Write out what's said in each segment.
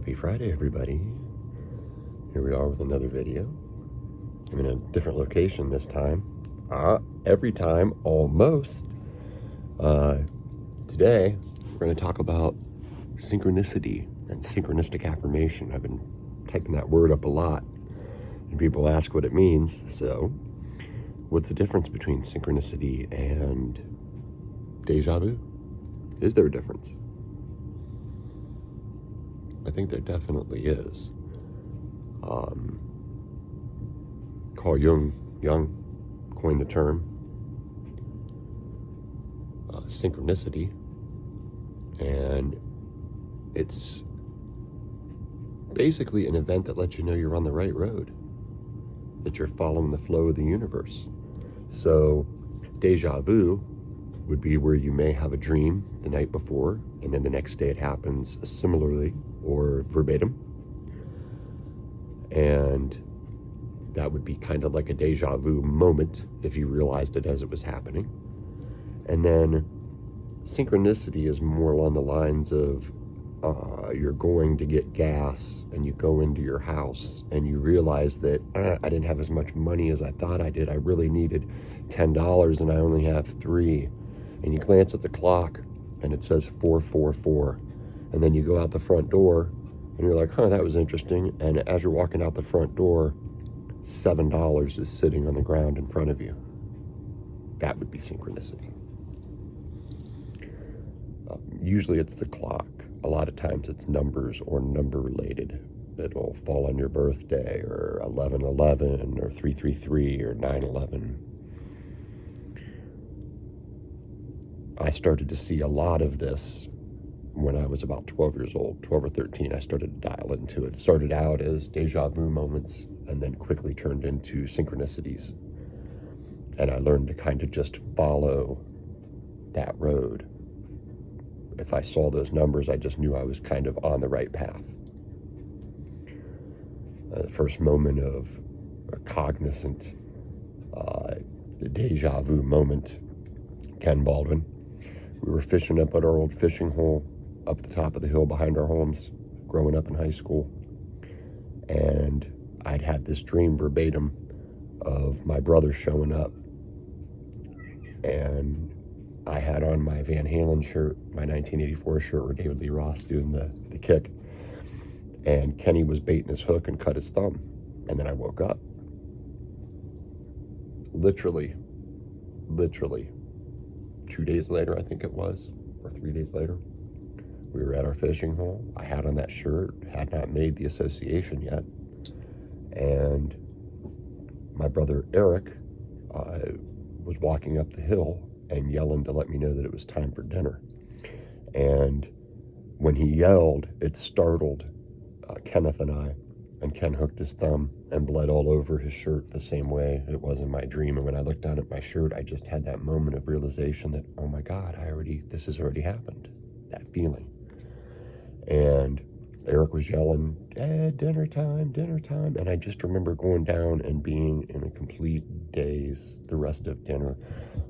Happy Friday, everybody. Here we are with another video. I'm in a different location this time. Every time, almost. Today, we're going to talk about synchronicity and synchronistic affirmation. I've been typing that word up a lot, and people ask what it means. So, what's the difference between synchronicity and déjà vu? Is there a difference? I think there definitely is. Carl Jung coined the term synchronicity, and it's basically an event that lets you know you're on the right road, that you're following the flow of the universe. So déjà vu would be where you may have a dream the night before, and then the next day it happens similarly or verbatim. And that would be kind of like a déjà vu moment if you realized it as it was happening. And then synchronicity is more along the lines of you're going to get gas and you go into your house and you realize that I didn't have as much money as I thought I did. I really needed $10 and I only have $3. And you glance at the clock and it says 444. And then you go out the front door and you're like, that was interesting. And as you're walking out the front door, $7 is sitting on the ground in front of you. That would be synchronicity. Usually it's the clock. A lot of times it's numbers or number related. It'll fall on your birthday, or 1111, or 333, or 911. I started to see a lot of this when I was about 12 years old, 12 or 13. I started to dial into it. It started out as déjà vu moments and then quickly turned into synchronicities. And I learned to kind of just follow that road. If I saw those numbers, I just knew I was kind of on the right path. The first moment of a cognizant déjà vu moment, Ken Baldwin. We were fishing up at our old fishing hole up the top of the hill behind our homes, growing up in high school. And I'd had this dream verbatim of my brother showing up. And I had on my Van Halen shirt, my 1984 shirt where David Lee Roth doing the kick. And Kenny was baiting his hook and cut his thumb. And then I woke up. Literally, 2 days later, I think it was, or 3 days later, we were at our fishing hole. I had on that shirt, had not made the association yet. And my brother Eric was walking up the hill and yelling to let me know that it was time for dinner. And when he yelled, it startled Kenneth and I. And Ken hooked his thumb and bled all over his shirt the same way it was in my dream. And when I looked down at my shirt, I just had that moment of realization that, oh my God, this has already happened. That feeling. And Eric was yelling, Dad, dinner time. And I just remember going down and being in a complete daze the rest of dinner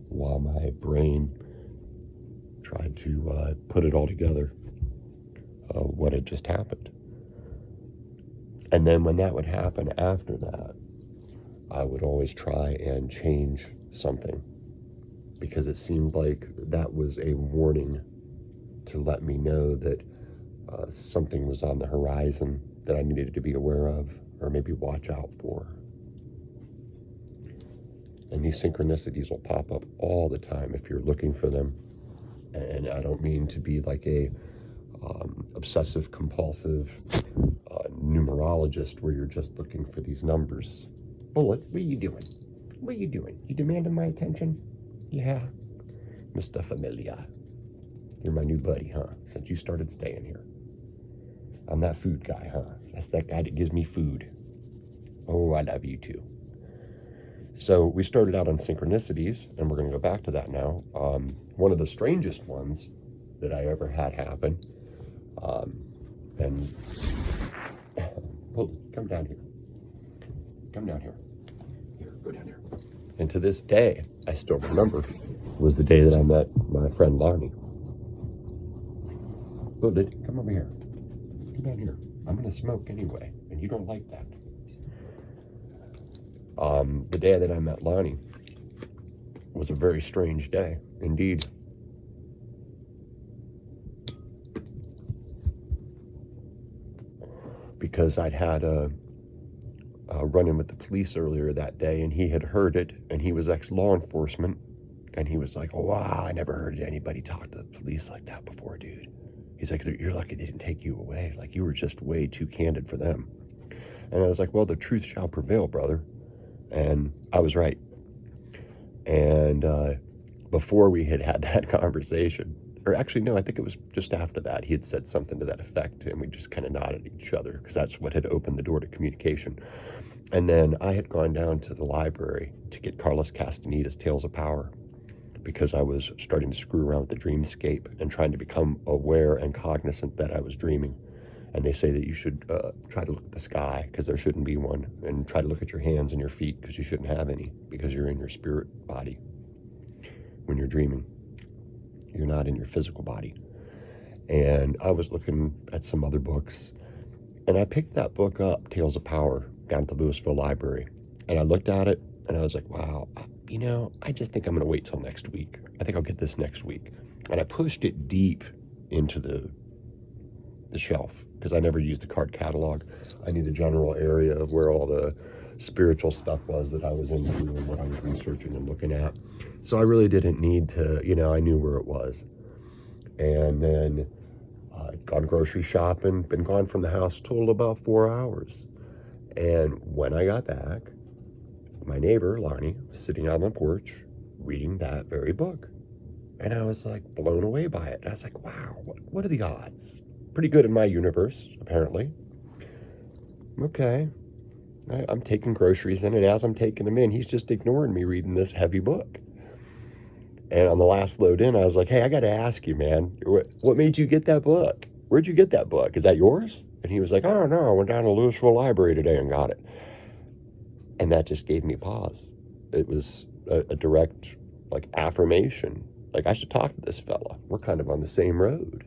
while my brain tried to put it all together, what had just happened. And then when that would happen after that, I would always try and change something because it seemed like that was a warning to let me know that something was on the horizon that I needed to be aware of or maybe watch out for. And these synchronicities will pop up all the time if you're looking for them. And I don't mean to be like a obsessive compulsive numerologist where you're just looking for these numbers. Bullet, what are you doing? You demanding my attention? Yeah, Mr. Familia. You're my new buddy, huh? Since you started staying here. I'm that food guy, huh? That's that guy that gives me food. Oh, I love you too. So we started out on synchronicities, and we're going to go back to that now. One of the strangest ones that I ever had happen, and come down here. Here, go down here. And to this day, I still remember, was the day that I met my friend Lonnie. Come over here. Come down here. I'm going to smoke anyway, and you don't like that. The day that I met Lonnie was a very strange day, indeed. Because I'd had a run-in with the police earlier that day, and he had heard it, and he was ex-law enforcement, and he was like, oh, wow, I never heard anybody talk to the police like that before, dude. He's like, you're lucky they didn't take you away. Like, you were just way too candid for them. And I was like, well, the truth shall prevail, brother. And I was right. And before we had that conversation, or actually, no, I think it was just after that, he had said something to that effect, and we just kind of nodded at each other, because that's what had opened the door to communication. And then I had gone down to the library to get Carlos Castaneda's Tales of Power, because I was starting to screw around with the dreamscape and trying to become aware and cognizant that I was dreaming. And they say that you should try to look at the sky, because there shouldn't be one, and try to look at your hands and your feet, because you shouldn't have any, because you're in your spirit body when you're dreaming. You're not in your physical body. And I was looking at some other books, and I picked that book up, Tales of Power, down at the Louisville Library. And I looked at it, and I was like, wow, you know, I just think I'm going to wait till next week. I think I'll get this next week. And I pushed it deep into the shelf, because I never used the card catalog. I knew the general area of where all the spiritual stuff was that I was into and what I was researching and looking at. So I really didn't need to, you know, I knew where it was. And then I'd gone grocery shopping, been gone from the house total about 4 hours. And when I got back, my neighbor, Lonnie, was sitting out on the porch reading that very book. And I was like blown away by it. I was like, wow, what are the odds? Pretty good in my universe, apparently. Okay. I'm taking groceries in, and as I'm taking them in, he's just ignoring me reading this heavy book. And on the last load in, I was like, hey, I got to ask you, man, what made you get that book? Where'd you get that book? Is that yours? And he was like, oh, no, I went down to Louisville Library today and got it. And that just gave me pause. It was a direct, like, affirmation. Like, I should talk to this fella. We're kind of on the same road.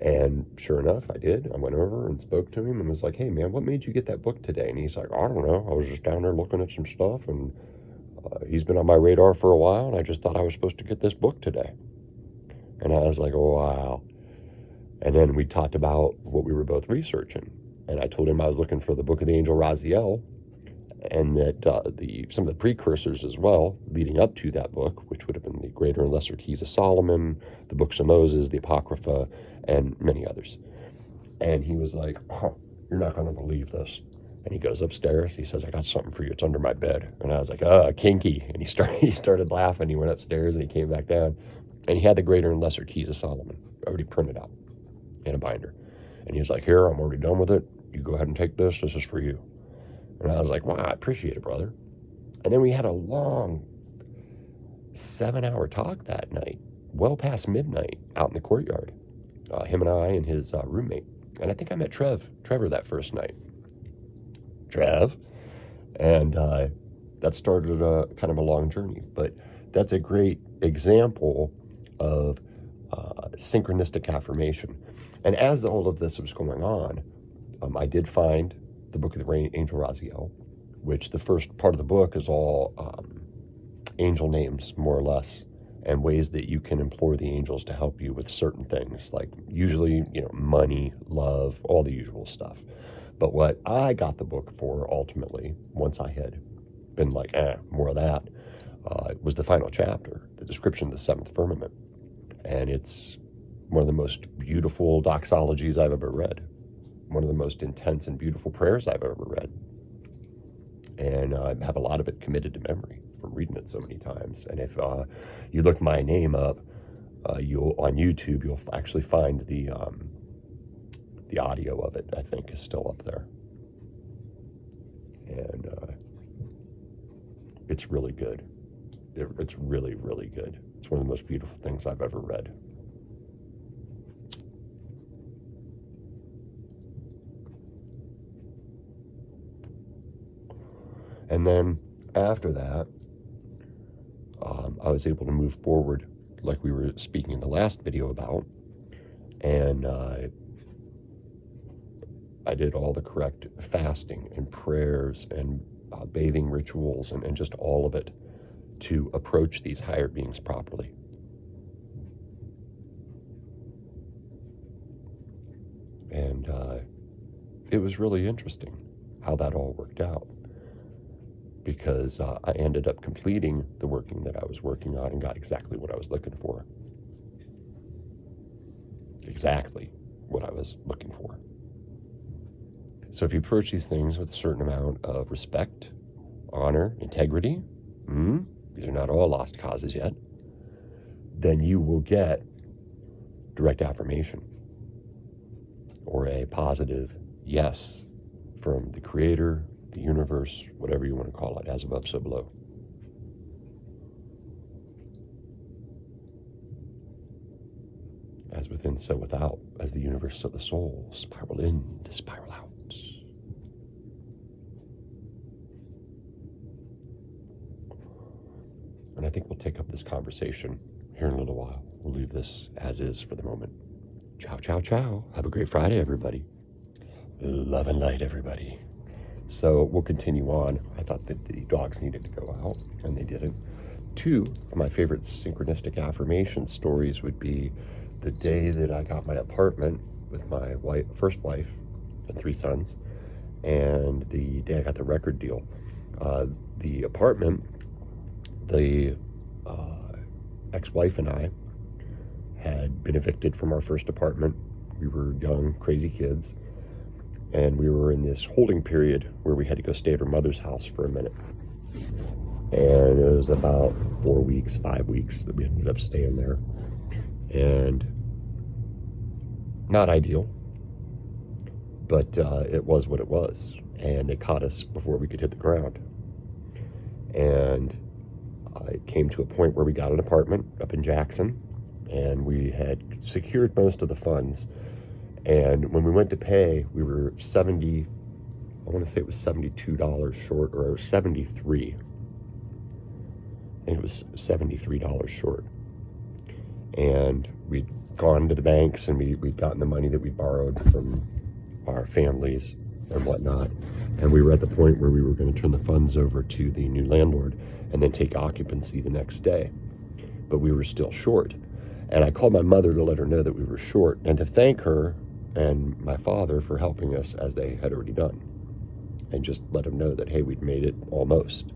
And sure enough, I did. I went over and spoke to him and was like, hey, man, what made you get that book today? And he's like, I don't know. I was just down there looking at some stuff, and he's been on my radar for a while, and I just thought I was supposed to get this book today. And I was like, oh, wow. And then we talked about what we were both researching. And I told him I was looking for the book of the angel Raziel, and that some of the precursors as well, leading up to that book, which would have been the Greater and Lesser Keys of Solomon, the Books of Moses, the Apocrypha, and many others. And he was like, oh, you're not going to believe this. And he goes upstairs. He says, I got something for you. It's under my bed. And I was like, kinky. And he started laughing. He went upstairs and he came back down. And he had the Greater and Lesser Keys of Solomon already printed out in a binder. And he was like, here, I'm already done with it. You go ahead and take this. This is for you. And I was like, wow, I appreciate it, brother. And then we had a long 7-hour talk that night, well past midnight, out in the courtyard. Him and I and his roommate. And I think I met Trevor that first night. Trev. And that started kind of a long journey. But that's a great example of synchronistic affirmation. And as all of this was going on, I did find the book of the angel Raziel, which the first part of the book is all angel names, more or less, and ways that you can implore the angels to help you with certain things, like usually, money, love, all the usual stuff. But what I got the book for ultimately, once I had been like, more of that, was the final chapter, the description of the seventh firmament. And it's one of the most beautiful doxologies I've ever read. One of the most intense and beautiful prayers I've ever read. And I have a lot of it committed to memory from reading it so many times. And if you look my name up, on YouTube, you'll actually find the audio of it, I think, is still up there. And it's really good. It's really, really good. It's one of the most beautiful things I've ever read. And then after that, I was able to move forward like we were speaking in the last video about. And I did all the correct fasting and prayers and bathing rituals and just all of it to approach these higher beings properly. And it was really interesting how that all worked out, because I ended up completing the working that I was working on and got exactly what I was looking for. Exactly what I was looking for. So if you approach these things with a certain amount of respect, honor, integrity, these are not all lost causes yet, then you will get direct affirmation or a positive yes from the Creator, the universe, whatever you want to call it, as above, so below. As within, so without. As the universe, so the soul. Spiral in to spiral out. And I think we'll take up this conversation here in a little while. We'll leave this as is for the moment. Ciao, ciao, ciao. Have a great Friday, everybody. Love and light, everybody. So we'll continue on. I thought that the dogs needed to go out, and they didn't. 2 of my favorite synchronistic affirmation stories would be the day that I got my apartment with my first wife and 3 sons, and the day I got the record deal. The apartment, the ex-wife and I had been evicted from our first apartment. We were young, crazy kids, and we were in this holding period where we had to go stay at her mother's house for a minute. And it was about 4 weeks, 5 weeks that we ended up staying there. And not ideal, but it was what it was. And they caught us before we could hit the ground. And it came to a point where we got an apartment up in Jackson, and we had secured most of the funds. And when we went to pay, we were I want to say it was $72 short, or it was 73. I think it was $73 short. And we'd gone to the banks, and we'd gotten the money that we borrowed from our families and whatnot. And we were at the point where we were going to turn the funds over to the new landlord and then take occupancy the next day. But we were still short. And I called my mother to let her know that we were short, and to thank her and my father for helping us as they had already done. And just let them know that, hey, we'd made it almost,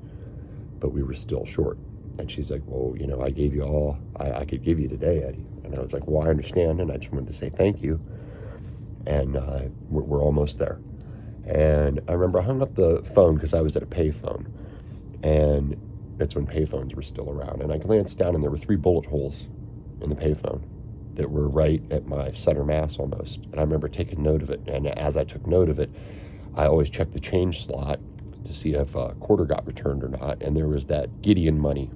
but we were still short. And she's like, well, I gave you all I could give you today, Eddie. And I was like, well, I understand, and I just wanted to say thank you. And we're almost there. And I remember I hung up the phone because I was at a payphone, and that's when payphones were still around. And I glanced down, and there were 3 bullet holes in the payphone that were right at my center mass almost. And I remember taking note of it. And as I took note of it, I always checked the change slot to see if a quarter got returned or not. And there was that Gideon money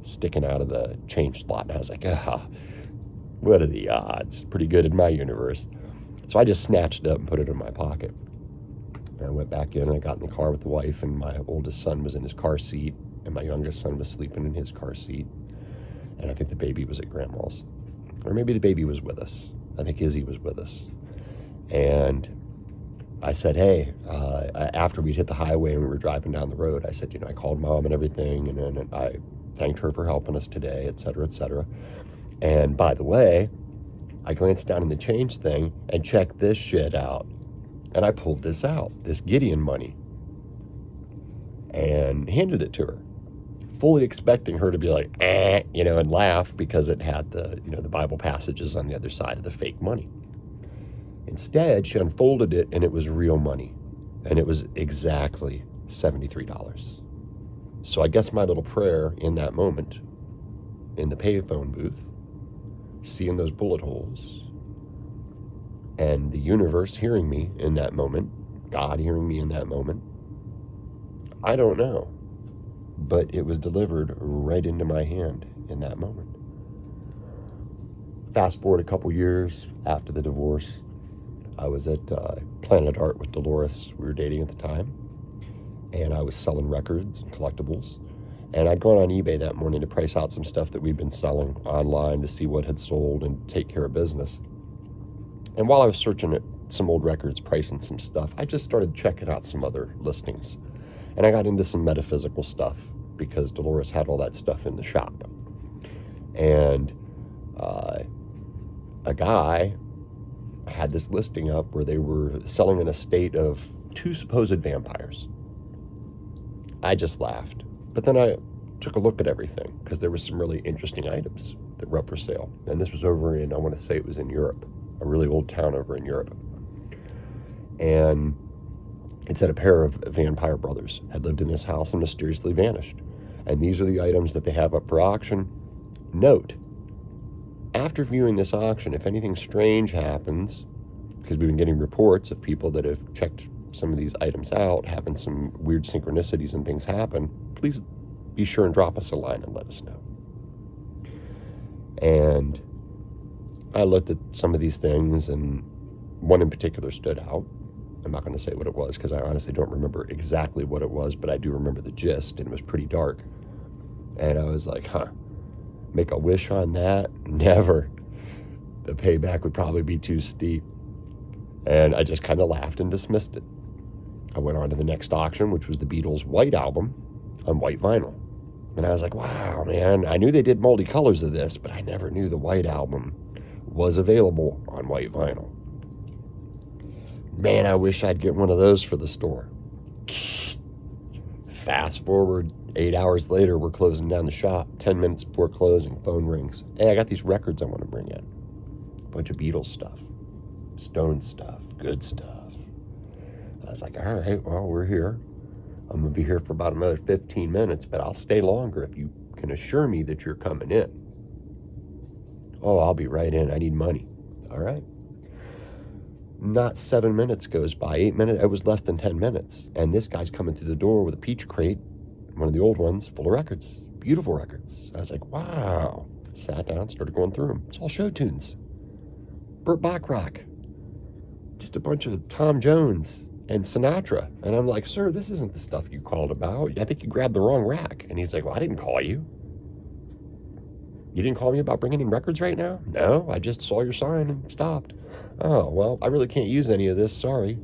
sticking out of the change slot. And I was like, what are the odds? Pretty good in my universe. So I just snatched it up and put it in my pocket. And I went back in, and I got in the car with the wife, and my oldest son was in his car seat, and my youngest son was sleeping in his car seat. And I think the baby was at grandma's. Or maybe the baby was with us. I think Izzy was with us. And I said, hey, after we'd hit the highway and we were driving down the road, I said, I called Mom and everything, and then I thanked her for helping us today, et cetera, et cetera. And by the way, I glanced down in the change thing and checked this shit out. And I pulled this out, this Gideon money, and handed it to her, fully expecting her to be like, and laugh because it had the Bible passages on the other side of the fake money. Instead, she unfolded it, and it was real money, and it was exactly $73. So I guess my little prayer in that moment, in the payphone booth, seeing those bullet holes, and the universe hearing me in that moment, God hearing me in that moment, I don't know. But it was delivered right into my hand in that moment. Fast forward a couple years after the divorce, I was at Planet Art with Dolores. We were dating at the time. And I was selling records and collectibles. And I'd gone on eBay that morning to price out some stuff that we'd been selling online to see what had sold and take care of business. And while I was searching it some old records, pricing some stuff, I just started checking out some other listings. And I got into some metaphysical stuff because Dolores had all that stuff in the shop. And a guy had this listing up where they were selling an estate of 2 supposed vampires. I just laughed. But then I took a look at everything because there were some really interesting items that were up for sale. And this was over in, I want to say it was in Europe, a really old town over in Europe. And it said a pair of vampire brothers had lived in this house and mysteriously vanished. And these are the items that they have up for auction. Note, after viewing this auction, if anything strange happens, because we've been getting reports of people that have checked some of these items out, having some weird synchronicities and things happen, please be sure and drop us a line and let us know. And I looked at some of these things, and one in particular stood out. I'm not going to say what it was because I honestly don't remember exactly what it was, but I do remember the gist, and it was pretty dark. And I was like, make a wish on that? Never. The payback would probably be too steep. And I just kind of laughed and dismissed it. I went on to the next auction, which was the Beatles' White Album on white vinyl. And I was like, wow, man, I knew they did multicolors of this, but I never knew the White Album was available on white vinyl. Man, I wish I'd get one of those for the store. Fast forward 8 hours later, we're closing down the shop. 10 minutes before closing, phone rings. Hey, I got these records I want to bring in. A bunch of Beatles stuff, Stone stuff, good stuff. I was like, all right, well, we're here. I'm going to be here for about another 15 minutes, but I'll stay longer if you can assure me that you're coming in. Oh, I'll be right in. I need money. All right. Not 7 minutes goes by, 8 minutes. It was less than 10 minutes. And this guy's coming through the door with a peach crate, one of the old ones, full of records, beautiful records. I was like, wow. Sat down, started going through them. It's all show tunes. Burt Bacharach. Just a bunch of Tom Jones and Sinatra. And I'm like, sir, this isn't the stuff you called about. I think you grabbed the wrong rack. And he's like, well, I didn't call you. You didn't call me about bringing in records right now? No, I just saw your sign and stopped. Oh, well, I really can't use any of this, sorry.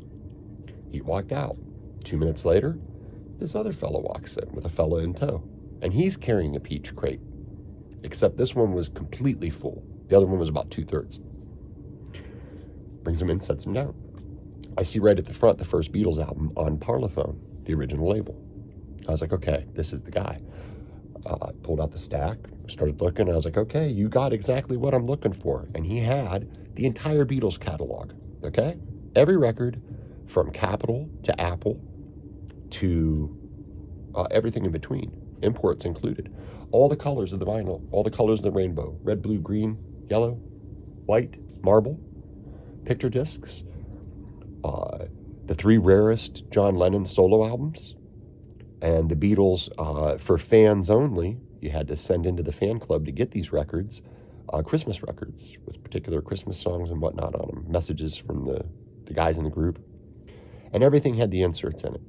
He walked out. 2 minutes later, this other fellow walks in with a fellow in tow. And he's carrying a peach crate. Except this one was completely full. The other one was about 2/3. Brings him in, sets him down. I see right at the front the first Beatles album on Parlophone, the original label. I was like, okay, this is the guy. Pulled out the stack, started looking. I was like, okay, you got exactly what I'm looking for. And he had the entire Beatles catalog, okay? Every record from Capitol to Apple to everything in between, imports included. All the colors of the vinyl, all the colors of the rainbow, red, blue, green, yellow, white, marble, picture discs, the 3 rarest John Lennon solo albums, and the Beatles, for fans only, you had to send into the fan club to get these records, Christmas records with particular Christmas songs and whatnot on them, messages from the guys in the group. And everything had the inserts in it.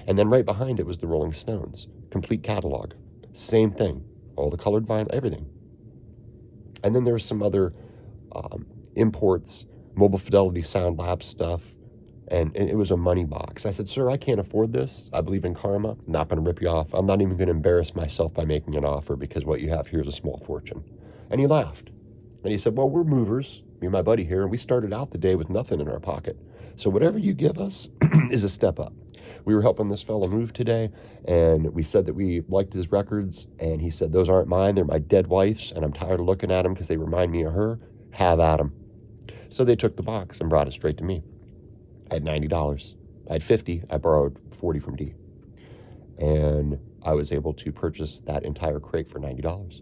And then right behind it was the Rolling Stones, complete catalog. Same thing, all the colored vinyl, everything. And then there was some other imports, Mobile Fidelity Sound Lab stuff, and it was a money box. I said, sir, I can't afford this. I believe in karma. I'm not going to rip you off. I'm not even going to embarrass myself by making an offer because what you have here is a small fortune. And he laughed. And he said, well, we're movers, me and my buddy here, and we started out the day with nothing in our pocket. So whatever you give us is a step up. We were helping this fellow move today, and we said that we liked his records, and he said, those aren't mine. They're my dead wife's, and I'm tired of looking at them because they remind me of her. Have at them. So they took the box and brought it straight to me. I had $90. I had $50. I borrowed $40 from D. And I was able to purchase that entire crate for $90.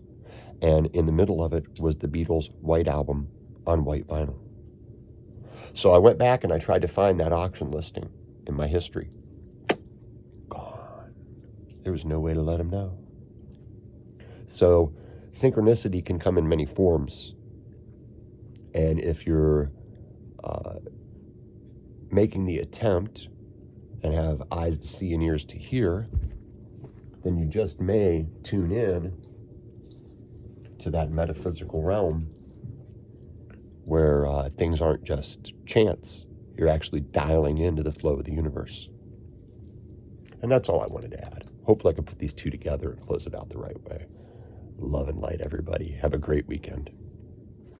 And in the middle of it was the Beatles' White Album on white vinyl. So I went back and I tried to find that auction listing in my history. Gone. There was no way to let him know. So synchronicity can come in many forms. And if you're making the attempt and have eyes to see and ears to hear, then you just may tune in to that metaphysical realm where things aren't just chance, You're actually dialing into the flow of the universe. And that's all I wanted to add. Hopefully I can put these two together and close it out the right way. Love and light, everybody. Have a great weekend.